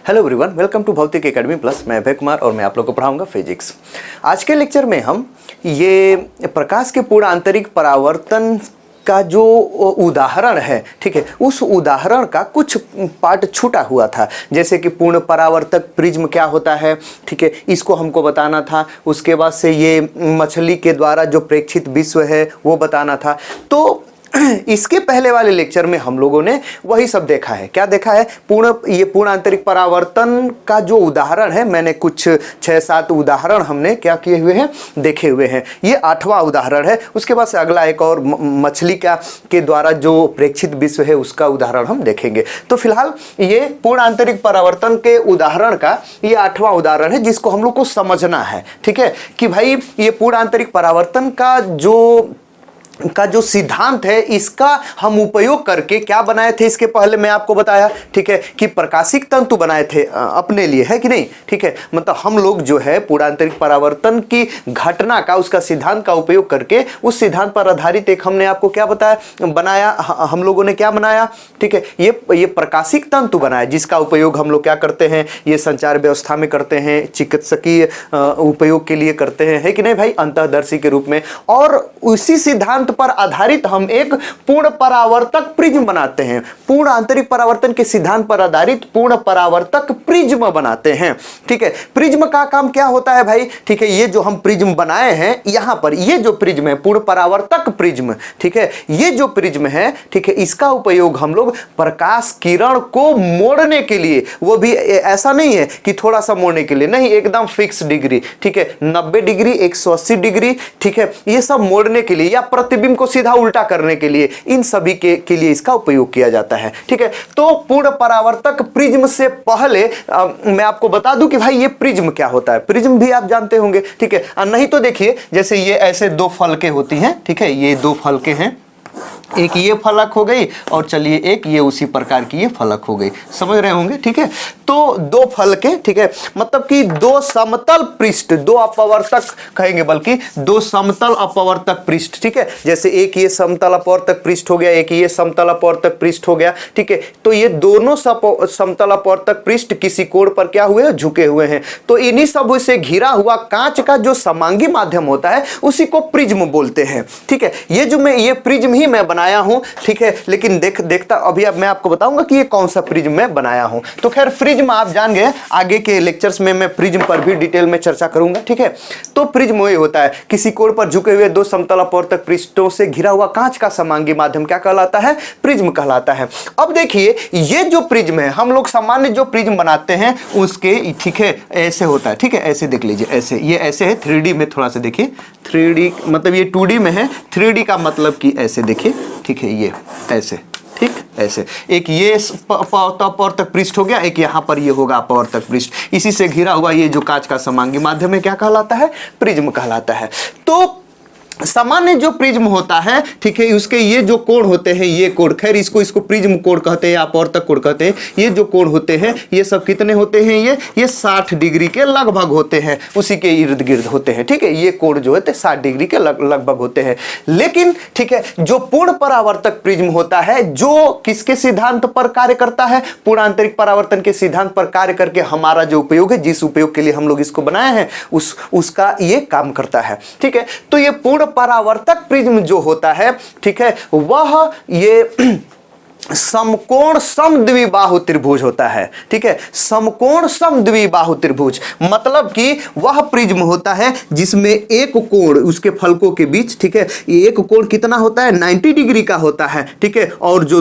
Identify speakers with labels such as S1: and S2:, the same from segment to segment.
S1: Hello everyone, welcome to भौतिक academy plus. मैं अभय कुमार और मैं आप लोग को पढ़ाऊंगा फिजिक्स। आज के लेक्चर में हम ये प्रकाश के पूर्ण आंतरिक परावर्तन का जो उदाहरण है, ठीक है, उस उदाहरण का कुछ पार्ट छूटा हुआ था। जैसे कि पूर्ण परावर्तक प्रिज्म क्या होता है, ठीक है, इसको हमको बताना था। उसके बाद से ये मछली के द्वारा जो प्रेक्षित विश्व है वो बताना था। तो इसके पहले वाले लेक्चर में हम लोगों ने वही सब देखा है। क्या देखा है? ये पूर्ण आंतरिक परावर्तन का जो उदाहरण है, मैंने कुछ 6-7 उदाहरण हमने क्या किए हुए हैं, देखे हुए हैं। ये 8वां उदाहरण है। उसके बाद से अगला एक और मछली के द्वारा जो प्रेक्षित विश्व है उसका उदाहरण हम देखेंगे। तो फिलहाल ये पूर्ण आंतरिक परावर्तन के उदाहरण का ये 8वां उदाहरण है, जिसको हम लोग को समझना है। ठीक है, कि भाई ये पूर्ण आंतरिक परावर्तन का जो सिद्धांत है, इसका हम उपयोग करके क्या बनाए थे, इसके पहले मैं आपको बताया, ठीक है, कि प्रकाशिक तंतु बनाए थे अपने लिए, है कि नहीं? ठीक है, मतलब हम लोग जो है पूर्ण आंतरिक परावर्तन की घटना का, उसका सिद्धांत का उपयोग करके उस सिद्धांत पर आधारित एक हमने आपको क्या बताया, बनाया, हम लोगों ने क्या बनाया, ठीक है, ये प्रकाशिक तंतु बनाया, जिसका उपयोग हम लोग क्या करते हैं, ये संचार व्यवस्था में करते हैं, चिकित्सकीय उपयोग के लिए करते हैं, है कि नहीं भाई, अंतःदर्शी के रूप में। और उसी सिद्धांत पर आधारित हम एक पूर्ण परावर्तक प्रिज्म बनाते हैं। पूर्ण आंतरिक परावर्तन के सिद्धांत पर आधारित पूर्ण परावर्तक प्रिज्म बनाते हैं। ठीक है, प्रिज्म का काम क्या होता है भाई? ठीक है, ये जो हम प्रिज्म बनाए हैं, यहां पर ये जो प्रिज्म है, पूर्ण परावर्तक प्रिज्म, ठीक है, ये जो प्रिज्म है, ठीक है, इसका उपयोग हम लोग प्रकाश किरण को मोड़ने के लिए, वो भी ऐसा नहीं है कि थोड़ा सा मोड़ने के लिए, नहीं, एकदम फिक्स डिग्री, ठीक है, 90 डिग्री, 180 डिग्री, ठीक है, ये सब मोड़ने के लिए या प्रतिबिंब को सीधा उल्टा करने के लिए, इन सभी के लिए इसका उपयोग किया जाता है। ठीक है, तो पूर्ण परावर्तक प्रिज्म से पहले मैं आपको बता दूं कि भाई ये प्रिज्म क्या होता है। प्रिज्म भी आप जानते होंगे, ठीक है, नहीं तो देखिए, जैसे ये ऐसे 2 फलकें होती हैं, ठीक है, ये 2 फलकें हैं, एक ये फलक हो गई और चलिए एक ये उसी प्रकार की ये फलक हो गई, समझ रहे होंगे। ठीक है, तो 2 फलकें, ठीक है, मतलब कि 2 समतल पृष्ठ, 2 अपवर्तक कहेंगे, बल्कि 2 समतल अपवर्तक पृष्ठ, ठीक है, जैसे एक ये समतल अपवर्तक पृष्ठ हो गया, एक ये समतल अपवर्तक पृष्ठ हो गया, ठीक है, तो ये दोनों समतल अपवर्तक पृष्ठ किसी कोण पर क्या हुए, झुके हुए हैं। तो इन्हीं सब से घिरा हुआ कांच का जो समांगी माध्यम होता है, उसी को प्रिज्म बोलते हैं। ठीक है, ये प्रिज्म ही मैं बनाया हूं, ठीक है, लेकिन देखता अभी अब मैं आपको बताऊंगा कि ये कौन सा प्रिज्म मैं बनाया हूं। तो खैर, प्रिज्म आप जान गए, आगे के लेक्चर्स में मैं प्रिज्म पर भी डिटेल में चर्चा करूंगा। ठीक है, तो प्रिज्म वही होता है, किसी कोण पर झुके हुए 2 समतल अपवर्तक पृष्ठों से घिरा हुआ कांच का समांगी माध्यम क्या कहलाता है? प्रिज्म कहलाता है। अब देखिए, ये जो प्रिज्म है, हम लोग सामान्य जो प्रिज्म बनाते हैं उसके, ठीक है, ऐसे होता है, ठीक है, ऐसे देख लीजिए, ऐसे, ये ऐसे है, 3D में थोड़ा सा देखिए, 3D मतलब ये 2D में है, 3D का मतलब कि ऐसे देखिए, ठीक है, ये ऐसे, ठीक, ऐसे एक ये अपवर्तक पृष्ठ हो गया, एक यहां पर ये होगा अपवर्तक पृष्ठ, इसी से घिरा हुआ ये जो कांच का समांगी माध्यम है क्या कहलाता है? प्रिज्म कहलाता है। तो सामान्य जो प्रिज्म होता है, ठीक है, उसके ये जो कोण होते हैं, ये कोण, खैर इसको प्रिज्म कोण कहते हैं या अपवर्तक कोण कहते हैं। ये जो कोण होते हैं, ये सब कितने होते हैं? ये 60 डिग्री के लगभग होते हैं, उसी के इर्द गिर्द होते हैं। ठीक है, ये कोण जो होते हैं 60 डिग्री के लगभग होते हैं। लेकिन ठीक है, जो पूर्ण परावर्तक प्रिज्म होता है, जो किसके सिद्धांत पर कार्य करता है? पूर्ण आंतरिक परावर्तन के सिद्धांत पर कार्य करके हमारा जो उपयोग है, जिस उपयोग के लिए हम लोग इसको बनाए हैं, उसका ये काम करता है। ठीक है, तो ये पूर्ण परावर्तक प्रिज्म जो होता है, ठीक है, वह ये समकोण समद्विबाहु त्रिभुज होता है। ठीक है, समकोण समद्विबाहु त्रिभुज मतलब कि वह प्रिज्म होता है जिसमें एक कोण उसके फलकों के बीच, ठीक है, एक कोण कितना होता है? 90 डिग्री का होता है। ठीक है, और जो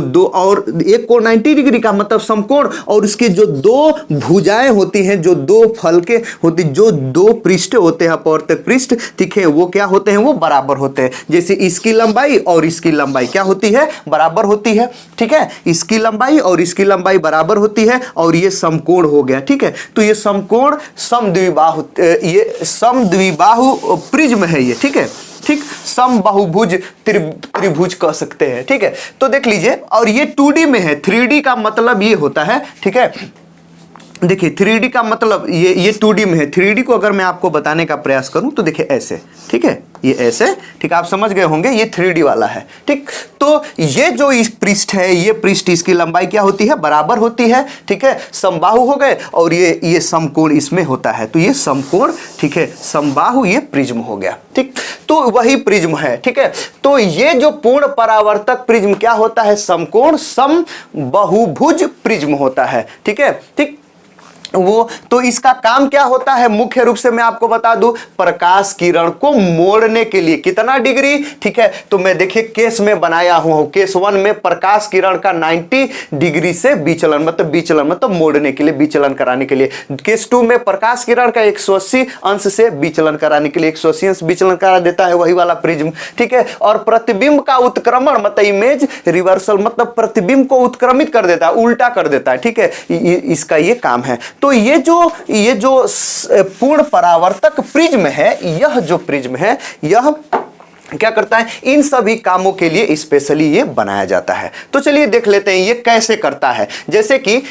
S1: एक कोण 90 डिग्री का मतलब समकोण, और उसके जो 2 भुजाएं होती हैं, जो 2 फलके होती, जो 2 पृष्ठ होते हैं, अपवर्तक पृष्ठ, ठीक है, वो क्या होते हैं? वो बराबर होते हैं। जैसे इसकी लंबाई और इसकी लंबाई क्या होती है? बराबर होती है। ठीक है, इसकी लंबाई और इसकी लंबाई बराबर होती है, और ये समकोण हो गया। ठीक है, तो ये समकोण समद्विबाहु, ये समद्विबाहु प्रिज्म है ये। ठीक है, ठीक, समबाहुभुज त्रिभुज कह सकते हैं। ठीक है, तो देख लीजिए, और ये 2D में है, 3D का मतलब ये होता है, ठीक है, देखिए 3D का मतलब ये 2D में है, 3D को अगर मैं आपको बताने का प्रयास करूं तो देखिए ऐसे, ठीक है, ये ऐसे, ठीक, आप समझ गए होंगे, ये 3D वाला है, ठीक। तो ये जो इस पृष्ठ है, ये पृष्ठ, इसकी लंबाई क्या होती है, बराबर होती है, ठीक है, समबाहु हो गए, और ये समकोण इसमें होता है, तो ये समकोण, ठीक है, समबाहु, ये प्रिज्म हो गया, ठीक। तो वही प्रिज्म है, ठीक है। तो ये जो पूर्ण परावर्तक प्रिज्म क्या होता है, समकोण समबाहुभुज प्रिज्म होता है, ठीक है, ठीक। वो तो इसका काम क्या होता है, मुख्य रूप से मैं आपको बता दूं, प्रकाश किरण को मोड़ने के लिए कितना डिग्री, ठीक है। तो मैं देखिए केस में बनाया हूं, केस 1 में प्रकाश किरण का 90 डिग्री से विचलन, मतलब मोड़ने के लिए, विचलन कराने के लिए। केस 2 में प्रकाश किरण का 180 अंश से विचलन कराने के लिए 180 अंश विचलन करा देता है, वही वाला प्रिज्म, ठीक है। और प्रतिबिंब का उत्क्रमण, मतलब इमेज रिवर्सल, मतलब प्रतिबिंब को उत्क्रमित कर देता है, उल्टा कर देता है, ठीक है, इसका ये काम है। तो ये जो पूर्ण परावर्तक प्रिज्म है, यह जो प्रिज्म है, यह क्या करता है, इन सभी कामों के लिए स्पेशली ये बनाया जाता है। तो चलिए देख लेते हैं ये कैसे करता है। जैसे कि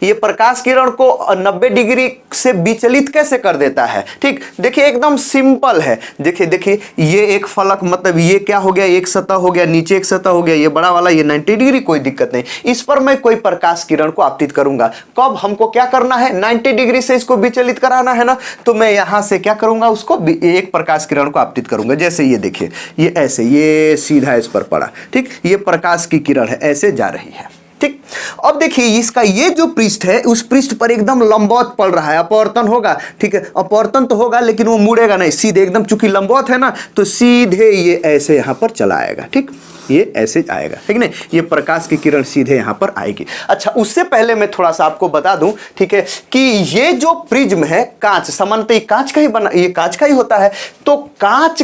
S1: ये प्रकाश किरण को 90 डिग्री से विचलित कैसे कर देता है, ठीक। देखिए एकदम सिंपल है, देखिए ये एक फलक, मतलब ये क्या हो गया, एक सतह हो गया, नीचे एक सतह हो गया, ये बड़ा वाला, ये 90 डिग्री, कोई दिक्कत नहीं। इस पर मैं कोई प्रकाश किरण को आपतित करूंगा, कब हमको क्या करना है, 90 डिग्री से इसको विचलित कराना है ना, तो मैं यहां से क्या करूंगा, उसको एक प्रकाश किरण को आपतित करूंगा। जैसे ये देखिए, ये ऐसे, ये सीधा इस पर पड़ा, ठीक, ये प्रकाश की किरण है, ऐसे जा रही है, ठीक। अब देखिए इसका ये जो पृष्ठ है, उस पृष्ठ पर एकदम लंबवत पड़ रहा है, अपवर्तन होगा, ठीक है, अपवर्तन तो होगा लेकिन वो मुड़ेगा नहीं, सीधे एकदम, चूंकि लंबवत है ना, तो सीधे ये ऐसे यहां पर चला आएगा, ठीक, ये ऐसे आएगा, ठीक नहीं, ये प्रकाश की किरण सीधे यहां पर आएगी। अच्छा, उससे पहले मैं थोड़ा सा आपको बता दूं, ठीक है, कि ये जो प्रिज्म है, कांच, सामान्यतः कांच का ही बना, ये कांच का ही होता है। तो कांच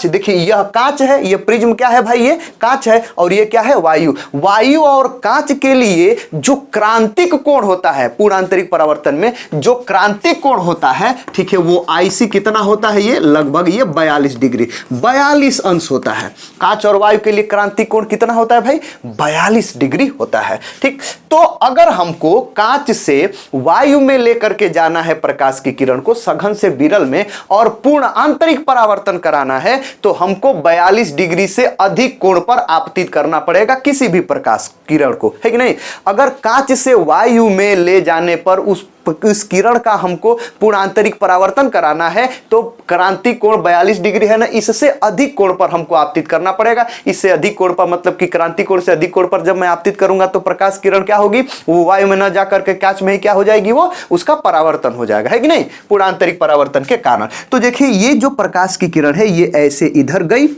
S1: देखिए, यह कांच है, ये प्रिज्म क्या है भाई, ये कांच है, और ये क्या है, वायु और कांच के लिए जो क्रांतिक कोण होता है, पूर्ण आंतरिक परावर्तन में जो क्रांतिक कोण होता है, ठीक है, वो IC कितना होता है, ये लगभग ये 42 डिग्री, 42 अंश होता है। कांच और वायु के लिए क्रांतिक कोण कितना होता है भाई, 42 डिग्री होता है, ठीक। तो अगर हमको कांच से वायु में लेकर के जाना है प्रकाश की किरण को, सघन से विरल में, और पूर्ण आंतरिक परावर्तन कराना है, तो हमको 42 डिग्री से अधिक कोण पर आपतित करना पड़ेगा किसी भी प्रकाश किरण को, है कि नहीं। अगर कांच से वायु में ले जाने पर उस किरण का हमको पूर्ण आंतरिक परावर्तन कराना है, तो क्रांति कोण 42 डिग्री है ना, इससे अधिक कोण पर हमको आपतित करना पड़ेगा। इससे अधिक कोण पर, मतलब कि क्रांति कोण से अधिक कोण पर जब मैं आपतित करूंगा, तो प्रकाश किरण क्या होगी, वो वायु में न जाकर के कांच में ही क्या हो जाएगी, वो उसका परावर्तन हो जाएगा, है कि नहीं, पूर्ण आंतरिक परावर्तन के कारण। तो देखिए ये जो प्रकाश की किरण है, ये ऐसे इधर गई,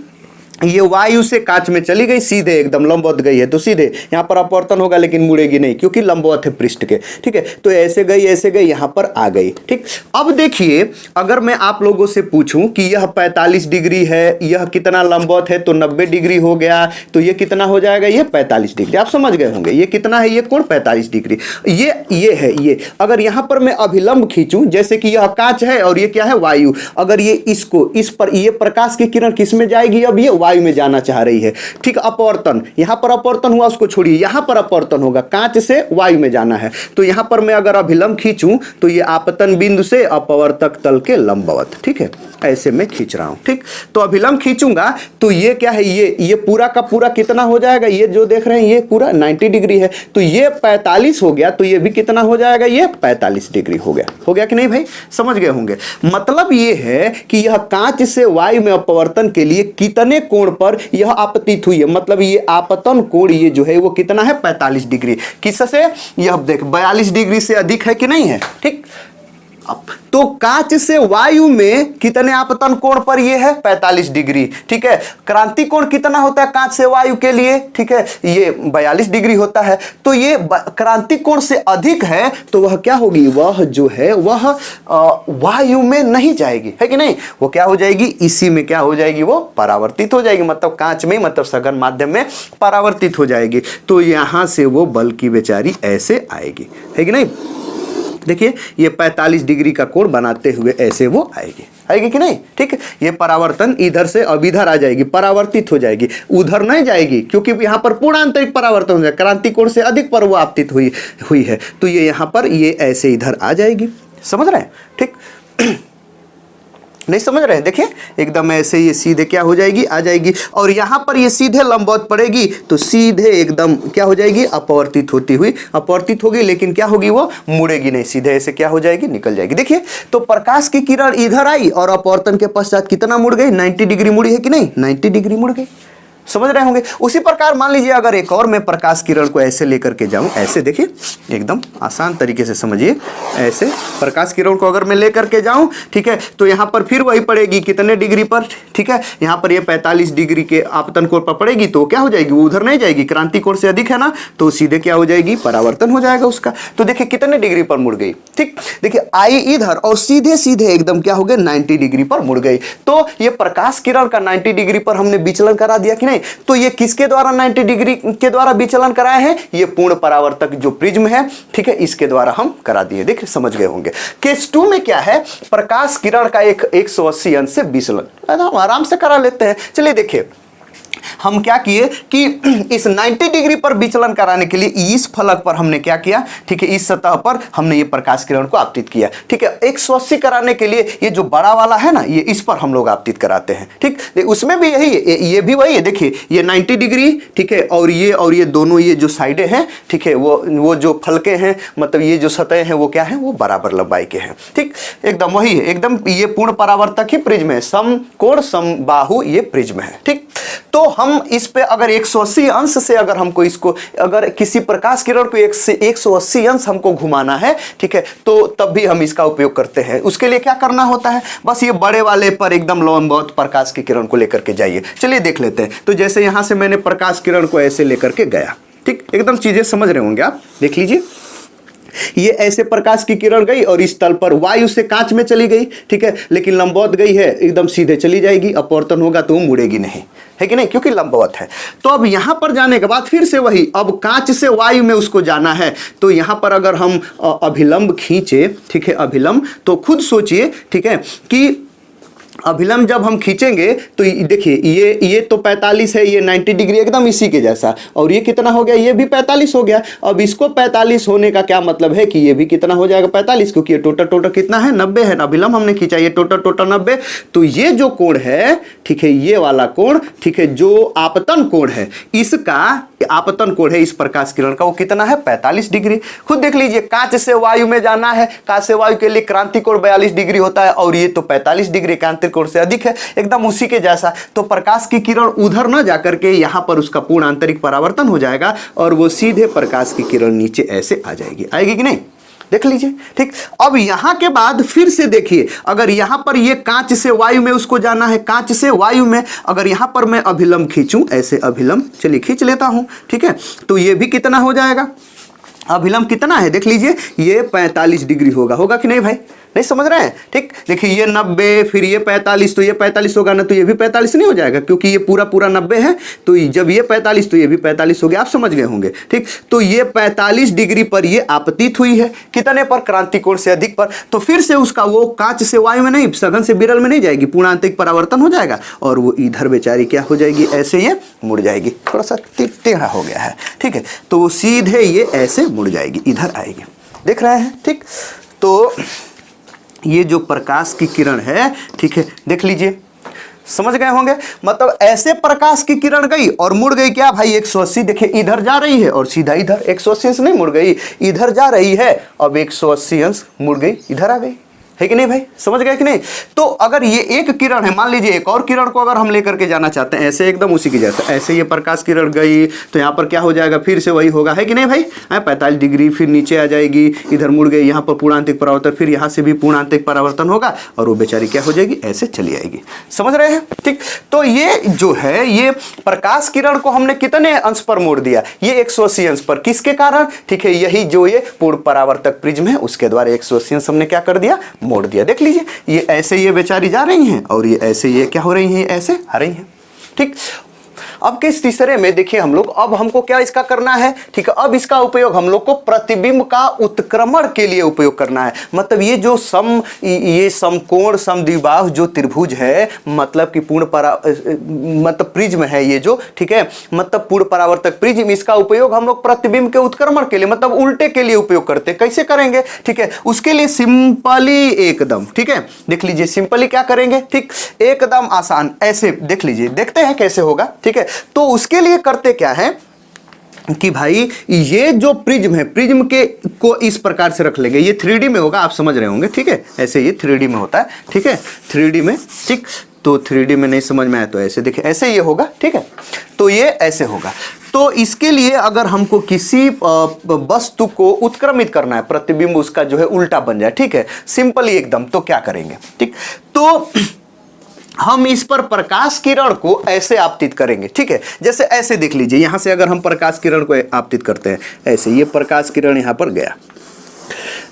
S1: ये वायु से कांच में चली गई, सीधे एकदम लंबवत गई है, तो सीधे यहाँ पर अपवर्तन होगा लेकिन मुड़ेगी नहीं, क्योंकि लंबवत है पृष्ठ के, ठीक है। तो ऐसे गई यहाँ पर आ गई, ठीक। अब देखिए अगर मैं आप लोगों से पूछूं कि यह 45 डिग्री है, यह कितना लंबवत है, तो 90 डिग्री हो गया, तो ये कितना हो जाएगा, ये 45 डिग्री, आप समझ गए होंगे, ये कितना है, ये कोण 45 डिग्री, ये है, ये अगर यहाँ पर मैं अभिलंब खींचूं, जैसे कि यह कांच है और ये क्या है, वायु, अगर ये इसको इस पर, ये प्रकाश की किरण किस में जाएगी, अब ये वायु में जाना चाह रही है, ठीक। अपवर्तन, यहां पर अपवर्तन हुआ, उसको छोड़िए, यहां पर अपवर्तन होगा, कांच से वायु में जाना है, तो यहां पर मैं अगर अभिलंब खींचूं, तो ये आपतन बिंदु से अपवर्तक तल के लंबवत, ठीक है, ऐसे मैं खींच रहा हूं, ठीक। तो अभिलंब खींचूंगा तो ये क्या है, ये पूरा का पूरा कितना हो जाएगा, ये जो देख रहे हैं ये पूरा 90 डिग्री है, तो ये 45 हो गया, तो ये भी कितना हो जाएगा, ये 45 डिग्री हो गया कि नहीं भाई, समझ गए होंगे। मतलब ये है कि यह कांच से वायु में अपवर्तन के लिए कितने कोण पर यह आपतित हुई है, मतलब ये आपतन कोण ये जो है वो कितना है, 45 डिग्री, किससे, यह देख 42 डिग्री से अधिक है कि नहीं है, ठीक। तो कांच से वायु में कितने आपतन कोण पर ये है, 45 डिग्री, ठीक है। क्रांति कोण कितना होता है कांच से वायु के लिए, ठीक है, ये 42 डिग्री होता है। तो ये क्रांति कोण से अधिक है, तो वह क्या होगी, वह जो है वह वायु में नहीं जाएगी, है कि नहीं, वो क्या हो जाएगी, इसी में क्या हो जाएगी, वो परावर्तित हो जाएगी, मतलब कांच में, मतलब सघन माध्यम में परावर्तित हो जाएगी। तो यहां से वो बल की बेचारी ऐसे आएगी, है कि नहीं। देखिए ये 45 डिग्री का कोण बनाते हुए ऐसे वो आएगी कि नहीं। ठीक है, ये परावर्तन इधर से अब इधर आ जाएगी, परावर्तित हो जाएगी, उधर नहीं जाएगी क्योंकि यहाँ पर पूर्ण आंतरिक परावर्तन हो जाएगा, क्रांति कोण से अधिक पर वो आपतित हुई है, तो ये यहाँ पर ये ऐसे इधर आ जाएगी। समझ रहे हैं? ठीक नहीं समझ रहे हैं? देखिए एकदम ऐसे ये सीधे क्या हो जाएगी, आ जाएगी, और यहाँ पर ये सीधे लंबवत पड़ेगी तो सीधे एकदम क्या हो जाएगी, अपवर्तित होती हुई, अपवर्तित होगी लेकिन क्या होगी, वो मुड़ेगी नहीं, सीधे ऐसे क्या हो जाएगी, निकल जाएगी। देखिए तो प्रकाश की किरण इधर आई और अपवर्तन के पश्चात कितना मुड़ गई, 90 डिग्री मुड़ी है कि नहीं, 90 डिग्री मुड़ गई। समझ रहे होंगे? उसी प्रकार मान लीजिए अगर एक और मैं प्रकाश किरण को ऐसे लेकर के जाऊं, ऐसे देखिए एकदम आसान तरीके से समझिए, ऐसे प्रकाश किरण को अगर मैं लेकर के जाऊं, ठीक है, तो यहाँ पर फिर वही पड़ेगी कितने डिग्री पर, ठीक है, यहाँ पर ये 45 डिग्री के आपतन कोण पर पड़ेगी तो क्या हो जाएगी, वो उधर नहीं जाएगी, क्रांति कोण से अधिक है ना, तो सीधे क्या हो जाएगी, परावर्तन हो जाएगा उसका। तो देखिए कितने डिग्री पर मुड़ गई। ठीक, देखिए आई इधर और सीधे सीधे एकदम क्या हो गए, 90 डिग्री पर मुड़ गई। तो ये प्रकाश किरण का 90 डिग्री पर हमने विचलन करा दिया कि नहीं। तो ये किसके द्वारा 90 डिग्री के द्वारा विचलन कराए हैं, ये पूर्ण परावर्तक जो प्रिज्म है, ठीक है, इसके द्वारा हम करा दिए। देखिए समझ गए होंगे। केस 2 में क्या है, प्रकाश किरण का एक 180 अंश से विचलन, हम आराम से करा लेते हैं। चलिए देखिए हम क्या किए कि इस 90 डिग्री पर विचलन कराने के लिए इस फलक पर हमने क्या किया, ठीक है, इस सतह पर हमने ये प्रकाश किरण को आपतित किया। ठीक है, 180 कराने के लिए ये जो बड़ा वाला है ना, ये इस पर हम लोग आपतित कराते हैं। ठीक, उसमें भी यही है, ये भी वही है। देखिए ये 90 डिग्री, ठीक है, और ये दोनों ये जो साइडें हैं, ठीक है, वो जो फलके हैं, मतलब ये जो सतह हैं वो क्या है, वो बराबर लंबाई के हैं। ठीक, एकदम वही है, एकदम ये पूर्ण परावर्तक ही प्रिज्म है, समकोण समबाहु ये प्रिज्म है। ठीक, तो हम इस पे अगर 180 अंश से अगर हमको इसको, अगर किसी प्रकाश किरण को 180 अंश हमको घुमाना है, ठीक है, तो तब भी हम इसका उपयोग करते हैं। उसके लिए क्या करना होता है, बस ये बड़े वाले पर एकदम लंबवत प्रकाश की किरण को लेकर के जाइए। चलिए देख लेते हैं। तो जैसे यहां से मैंने प्रकाश किरण को ऐसे लेकर के गया, ठीक, एकदम चीजें समझ रहे होंगे आप, देख लीजिए। ये ऐसे प्रकाश की किरण गई और इस तल पर वायु से कांच में चली गई, ठीक है, लेकिन लंबवत गई है, एकदम सीधे चली जाएगी, अपवर्तन होगा तो मुड़ेगी नहीं, है कि नहीं, क्योंकि लंबवत है। तो अब यहां पर जाने के बाद फिर से वही, अब कांच से वायु में उसको जाना है, तो यहां पर अगर हम अभिलंब खींचे, ठीक है, अभिलंब, तो खुद सोचिए, ठीक है, कि अभिलंब जब हम खींचेंगे तो देखिए ये तो 45 है, ये 90 डिग्री एकदम इसी के जैसा, और ये कितना हो गया, ये भी 45 हो गया। अब इसको 45 होने का क्या मतलब है कि ये भी कितना हो जाएगा, 45, क्योंकि ये टोटल कितना है, 90 है। अभिलंब हमने खींचा, ये टोटल 90, तो ये जो कोण है, ठीक है, ये वाला कोण, ठीक है, जो आपतन कोण है, इसका आपतन कोण है इस प्रकाश किरण का, वो कितना है, 45 डिग्री। खुद देख लीजिए, कांच से वायु में जाना है, कांच से वायु के लिए क्रांति कोण 42 डिग्री होता है, और ये तो 45 डिग्री क्रांति कोण से अधिक है, एकदम उसी के जैसा। तो प्रकाश की किरण उधर ना जाकर के यहां पर उसका पूर्ण आंतरिक परावर्तन हो जाएगा और वो सीधे प्रकाश की किरण नीचे ऐसे आ जाएगी, आएगी कि नहीं, देख लीजिए। ठीक, अब यहां के बाद फिर से देखिए, अगर यहां पर ये कांच से वायु में उसको जाना है, कांच से वायु में, अगर यहां पर मैं अभिलंब खींचूं, ऐसे अभिलंब, चलिए खींच लेता हूं, ठीक है, तो ये भी कितना हो जाएगा, अभिलंब कितना है, देख लीजिए, ये 45 डिग्री होगा कि नहीं भाई, नहीं समझ रहे हैं। ठीक, देखिए ये 90, फिर ये 45, तो ये 45 होगा ना, तो ये भी 45 नहीं हो जाएगा, क्योंकि ये पूरा 90 है, तो जब ये 45 तो ये भी 45 हो गया, आप समझ गए होंगे। ठीक, तो ये 45 डिग्री पर ये आपतित हुई है, कितने पर, क्रांति कोण से अधिक पर, तो फिर से उसका वो कांच से वायु में नहीं, सघन से विरल में नहीं जाएगी, पूर्ण आंतरिक परावर्तन हो जाएगा और वो इधर बेचारी क्या हो जाएगी, ऐसे ये मुड़ जाएगी, थोड़ा सा टेढ़ा हो गया है, ठीक है, तो सीधे ये ऐसे मुड़ जाएगी, इधर आएगी, देख रहे हैं। ठीक, तो ये जो प्रकाश की किरण है, ठीक है, देख लीजिए, समझ गए होंगे। मतलब ऐसे प्रकाश की किरण गई और मुड़ गई क्या भाई, 180, देखिए इधर जा रही है और सीधा इधर, 180 अंश नहीं मुड़ गई, इधर जा रही है, अब 180 अंश मुड़ गई, इधर आ गई, है कि नहीं भाई, समझ गए कि नहीं। तो अगर ये एक किरण है, मान लीजिए एक और किरण को अगर हम लेकर के जाना चाहते हैं, ऐसे एकदम उसी की जैसा, ऐसे ये प्रकाश किरण गई तो यहाँ पर क्या हो जाएगा, फिर से वही होगा, है कि नहीं भाई, 45 डिग्री, फिर नीचे आ जाएगी, इधर मुड़ गई, यहाँ पर पूर्णांतिक परावर्तन, फिर यहाँ से भी पूर्णांतिक परावर्तन होगा और वो बेचारी क्या हो जाएगी, ऐसे चली आएगी, समझ रहे हैं। ठीक, तो ये जो है, ये प्रकाश किरण को हमने कितने अंश पर मोड़ दिया, ये 180 अंश पर, किसके कारण, ठीक है, यही जो ये पूर्ण परावर्तक प्रिज्म है उसके द्वारा 180 अंश हमने क्या कर दिया, मोड़ दिया। देख लीजिए, ये ऐसे ये बेचारी जा रही हैं और ये ऐसे ये क्या हो रही हैं, ऐसे आ रही हैं। ठीक, अब केस तीसरे में देखिए हम लोग, अब हमको क्या इसका करना है, ठीक है, अब इसका उपयोग हम लोग को प्रतिबिंब का उत्क्रमण के लिए उपयोग करना है। मतलब ये जो ये समकोण समद्विबाहु जो त्रिभुज है, मतलब कि मतलब प्रिज्म है ये जो, ठीक है, मतलब पूर्ण परावर्तक प्रिज्म, इसका उपयोग हम लोग प्रतिबिंब के उत्क्रमण के लिए, मतलब उल्टे के लिए उपयोग करते हैं। कैसे करेंगे, ठीक है, उसके लिए सिंपली एकदम, ठीक है, देख लीजिए सिंपली क्या करेंगे, ठीक, एकदम आसान, ऐसे देख लीजिए, देखते हैं कैसे होगा, ठीक है। तो उसके लिए करते क्या है कि भाई ये जो प्रिज्म है, प्रिज्म के को इस प्रकार से रख लेंगे, ये 3D में होगा, आप समझ रहे होंगे, ठीक है, ऐसे ये 3D में होता है, ठीक है, 3D में, ठीक। तो 3D में नहीं समझ में आया तो ऐसे देखिए, ऐसे ये होगा, ठीक है, तो ये ऐसे होगा। तो इसके लिए अगर हमको किसी वस्तु को उत्क्रमित करना है, प्रतिबिंब उसका जो है उल्टा बन जाए, ठीक है, सिंपली एकदम, तो क्या करेंगे, ठीक, तो हम इस पर प्रकाश किरण को ऐसे आपतित करेंगे, ठीक है, जैसे ऐसे देख लीजिए, यहां से अगर हम प्रकाश किरण को आपतित करते हैं ऐसे, ये प्रकाश किरण यहां पर गया,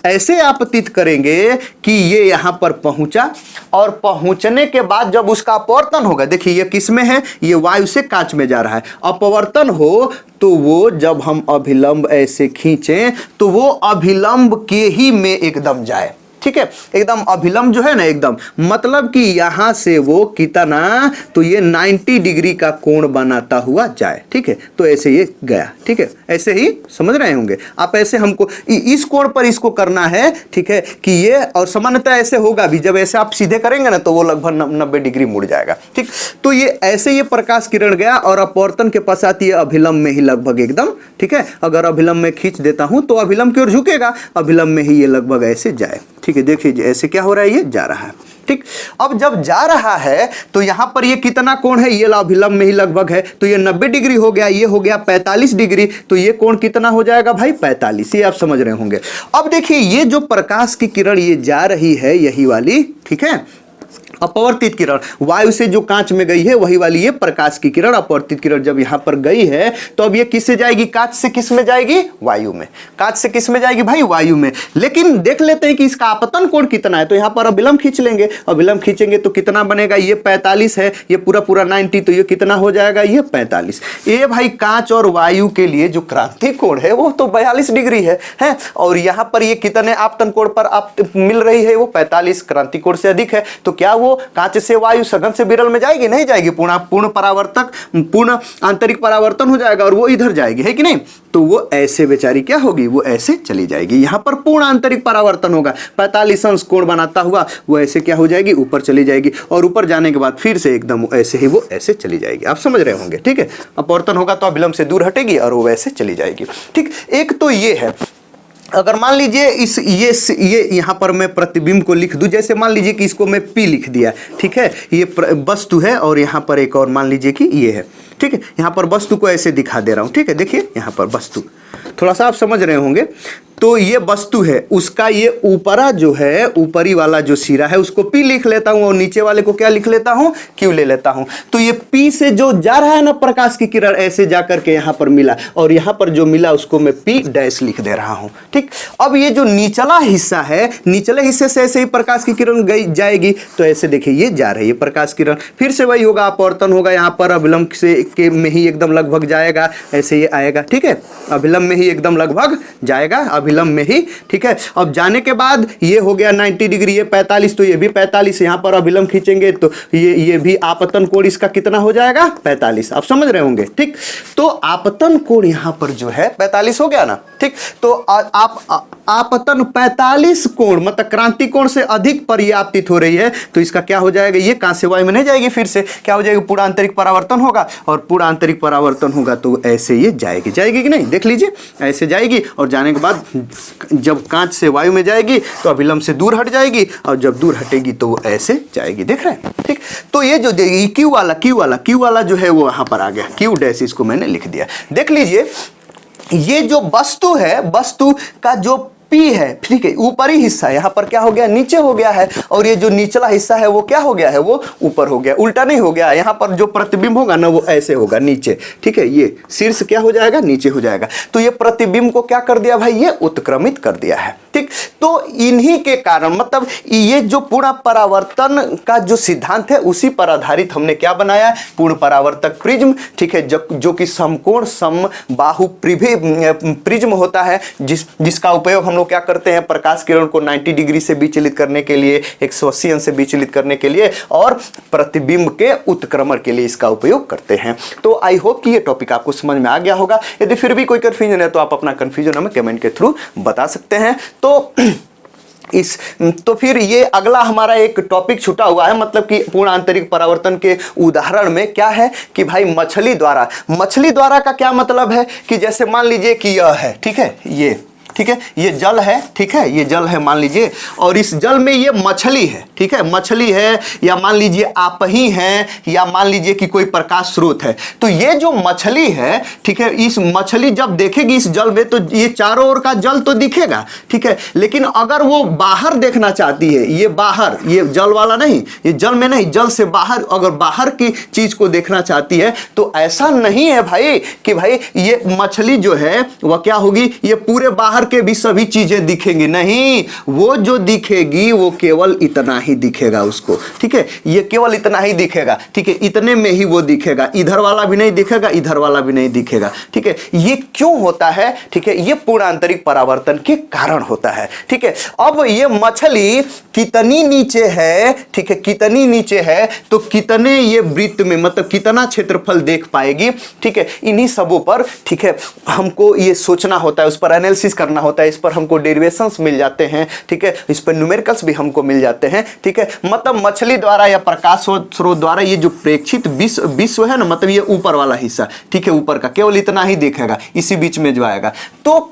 S1: ऐसे आपतित करेंगे कि ये यहां पर पहुंचा, और पहुंचने के बाद जब उसका अपवर्तन होगा, देखिए ये किस में है, ये वायु से कांच में जा रहा है, अपवर्तन हो तो वो जब हम अभिलंब ऐसे खींचें तो वो अभिलंब के ही में एकदम जाए, ठीक है, एकदम अभिलंब जो है ना, एकदम मतलब कि यहां से वो कितना, तो ये 90 डिग्री का कोण बनाता हुआ जाए, ठीक है, तो ऐसे ये गया, ठीक है, ऐसे ही समझ रहे होंगे आप, ऐसे हमको इस कोण पर इसको करना है, ठीक है, कि ये, और सामान्यतः ऐसे होगा भी, जब ऐसे आप सीधे करेंगे ना तो वो लगभग 90 डिग्री मुड़ जाएगा, ठीक। तो ये ऐसे ये प्रकाश किरण गया और अपवर्तन के पश्चात ये अभिलंब में ही लगभग एकदम, ठीक है, अगर अभिलंब में खींच देता हूं तो अभिलंब की ओर झुकेगा, अभिलंब में ही ये लगभग ऐसे जाए, ठीक है, देखिए ऐसे क्या हो रहा है, ये जा रहा है, ठीक। अब जब जा रहा है तो यहां पर ये कितना कोण है, ये अभिलंब में ही लगभग है, तो ये 90 डिग्री हो गया, ये हो गया 45 डिग्री, तो ये कोण कितना हो जाएगा भाई, 45, ये आप समझ रहे होंगे। अब देखिए ये जो प्रकाश की किरण ये जा रही है, यही वाली, ठीक है, अपवर्तित किरण, वायु से जो कांच में गई है वही वाली ये प्रकाश की किरण, अपवर्तित किरण जब यहां पर गई है तो अब ये किससे जाएगी, कांच से किस में जाएगी, वायु में, कांच से किस में जाएगी भाई, वायु में। लेकिन देख लेते हैं कि इसका आपतन कोण कितना है, तो यहां पर अभिलंब खींच लेंगे, अभिलंब खींचेंगे तो कितना बनेगा, ये 45 है, ये पूरा 90, तो ये कितना हो जाएगा, ये 45। ये भाई कांच और वायु के लिए जो क्रांति कोण है वो तो 42 डिग्री है, और यहां पर ये कितने आपतन कोण पर आप मिल रही है, वो 45, क्रांति कोण से अधिक है, तो क्या वो कांच से वायु सघन से विरल में जाएगी, नहीं जाएगी, पूर्ण परावर्तक, पूर्ण आंतरिक परावर्तन हो जाएगा और वो इधर जाएगी, है कि नहीं, तो वो ऐसे बेचारी क्या होगी, वो ऐसे चली जाएगी, यहां पर पूर्ण आंतरिक परावर्तन होगा, 45 अंश कोण बनाता हुआ वो ऐसे क्या हो जाएगी, ऊपर चली जाएगी, और ऊपर जाने के बाद फिर से एकदम ऐसे ही वो ऐसे चली जाएगी, आप समझ रहे होंगे, ठीक है, अपवर्तन होगा तो अभिलंब से दूर हटेगी और वो वैसे चली जाएगी, ठीक। एक तो ये है, अगर मान लीजिए ये यहाँ पर मैं प्रतिबिंब को लिख दूं, जैसे मान लीजिए कि इसको मैं P लिख दिया, ठीक है, ये वस्तु है और यहाँ पर एक और मान लीजिए कि ये है, ठीक है, यहाँ पर वस्तु को ऐसे दिखा दे रहा हूँ, ठीक है, देखिए यहाँ पर वस्तु, थोड़ा सा आप समझ रहे होंगे, तो ये वस्तु है, उसका ये ऊपरा जो है, ऊपरी वाला जो सिरा है उसको P लिख लेता हूं और नीचे वाले को क्या लिख लेता हूं, Q ले लेता हूं। तो ये P से जो जा रहा है ना प्रकाश की किरण, ऐसे जा करके यहां पर मिला, और यहां पर जो मिला उसको मैं P डैश लिख दे रहा हूं, ठीक। अब ये जो निचला हिस्सा है, निचले हिस्से से ऐसे ही प्रकाश की किरण गई जाएगी, तो ऐसे देखिए ये जा रही है प्रकाश किरण, फिर से वही होगा, अपवर्तन होगा, यहाँ पर अभिलंब से के में ही एकदम लगभग जाएगा, ऐसे ये आएगा, ठीक है, अभिलंब में ही एकदम लगभग जाएगा, अभिलंब में ही, ठीक है। अब जाने के बाद ये हो गया 90 डिग्री, ये 45, तो ये भी 45, यहां पर अभिलंब खींचेंगे तो ये भी आपतन कोण इसका कितना हो जाएगा, 45, आप समझ रहे होंगे, ठीक। तो आपतन कोण यहां पर जो है 45 हो गया ना, ठीक। तो आप आपतन 45 कोण मतलब क्रांति कोण से अधिक पर यह आपतित हो रही है, तो इसका क्या हो जाएगा, ये कांच से वायु में नहीं जाएगी, फिर से क्या हो जाएगा, पूरा आंतरिक परावर्तन होगा, और पूरा आंतरिक परावर्तन होगा तो ऐसे ये जाएगी कि नहीं, देख लीजिए ऐसे जाएगी, और जाने के बाद जब कांच से वायु में जाएगी तो अभिलंब से दूर हट जाएगी, और जब दूर हटेगी तो वो ऐसे जाएगी, देख रहे हैं, ठीक। तो ये जो क्यू वाला जो है वो यहां पर आ गया, क्यू डैश, इसको मैंने लिख दिया, देख लीजिए ये जो वस्तु है, वस्तु का जो P है, ठीक है, ऊपरी हिस्सा यहाँ पर क्या हो गया, नीचे हो गया है, और ये जो निचला हिस्सा है वो क्या हो गया है, वो ऊपर हो गया, उल्टा नहीं हो गया, यहाँ पर जो प्रतिबिंब होगा ना वो ऐसे होगा नीचे, ठीक है, ये शीर्ष क्या हो जाएगा, नीचे हो जाएगा, तो ये प्रतिबिंब को क्या कर दिया भाई, ये उत्क्रमित कर दिया है, ठीक। तो इन्हीं के कारण मतलब ये जो पूर्ण परावर्तन का जो सिद्धांत है उसी पर आधारित हमने क्या बनाया है, पूर्ण परावर्तक प्रिज्म, ठीक है, जो कि समकोण समबाहु प्रिज्म होता है, जिसका उपयोग हम लोग क्या करते हैं, प्रकाश किरण को 90 डिग्री से विचलित करने के लिए, 180 अंश से विचलित करने के लिए और प्रतिबिंब के उत्क्रमण के लिए इसका उपयोग करते हैं। तो आई होप कि ये टॉपिक आपको समझ में आ गया होगा। यदि फिर भी कोई कंफ्यूजन है तो आप अपना कंफ्यूजन हमें कमेंट के थ्रू बता सकते हैं। तो फिर ये अगला हमारा एक टॉपिक छूटा हुआ है, मतलब कि पूर्ण आंतरिक परावर्तन के उदाहरण में क्या है कि भाई मछली द्वारा का क्या मतलब है कि जैसे मान लीजिए कि यह है, ठीक है, ये ठीक है, ये जल है, ठीक है, ये जल है मान लीजिए, और इस जल में ये मछली है, ठीक है, मछली है, या मान लीजिए आप ही हैं, या मान लीजिए कि कोई प्रकाश स्रोत है। तो ये जो मछली है, ठीक है, इस मछली जब देखेगी इस जल में तो ये चारों ओर का जल तो दिखेगा, ठीक है, लेकिन अगर वो बाहर देखना चाहती है, ये बाहर, ये जल वाला नहीं, ये जल में नहीं, जल से बाहर, अगर बाहर की चीज को देखना चाहती है तो ऐसा नहीं है भाई कि भाई ये मछली जो है वह क्या होगी, ये पूरे बाहर के भी सभी चीजें दिखेंगी, नहीं, वो जो दिखेगी वो केवल इतना ही दिखेगा उसको, ठीक है, ये केवल इतना ही दिखेगा, ठीक है, इतने में ही वो दिखेगा, इधर वाला भी नहीं दिखेगा, इधर वाला भी नहीं दिखेगा, ठीक है। ये क्यों होता है, ठीक है, ये पूर्ण आंतरिक परावर्तन के कारण होता है, ठीक है। अब ये मछली कितनी नीचे है, ठीक है, कितनी नीचे है तो कितने ये वृत्त में, मतलब कितना क्षेत्रफल देख पाएगी, ठीक है, इन्हीं सबों पर, ठीक है, हमको ये सोचना होता है, उस पर एनालिसिस करना होता है, इस पर हमको डेरिवेशंस मिल जाते हैं, ठीक है, इस पर न्यूमेरिकल्स भी हमको मिल जाते हैं, ठीक है। मतलब मछली द्वारा या प्रकाश स्रोत द्वारा ये जो प्रेक्षित विश्व है ना, मतलब ये ऊपर वाला हिस्सा, ठीक है, ऊपर का केवल इतना ही दिखेगा, इसी बीच में जो आएगा, तो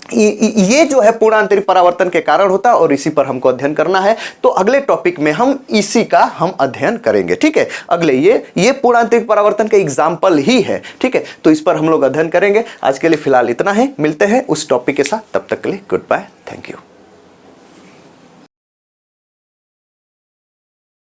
S1: ये जो है पूर्ण आंतरिक परावर्तन के कारण होता है और इसी पर हमको अध्ययन करना है। तो अगले टॉपिक में हम इसी का हम अध्ययन करेंगे, ठीक है। अगले ये पूर्ण आंतरिक परावर्तन का एग्जाम्पल ही है, ठीक है, तो इस पर हम लोग अध्ययन करेंगे। आज के लिए फिलहाल इतना है, मिलते हैं उस टॉपिक के साथ, तब तक के लिए गुड बाय, थैंक यू।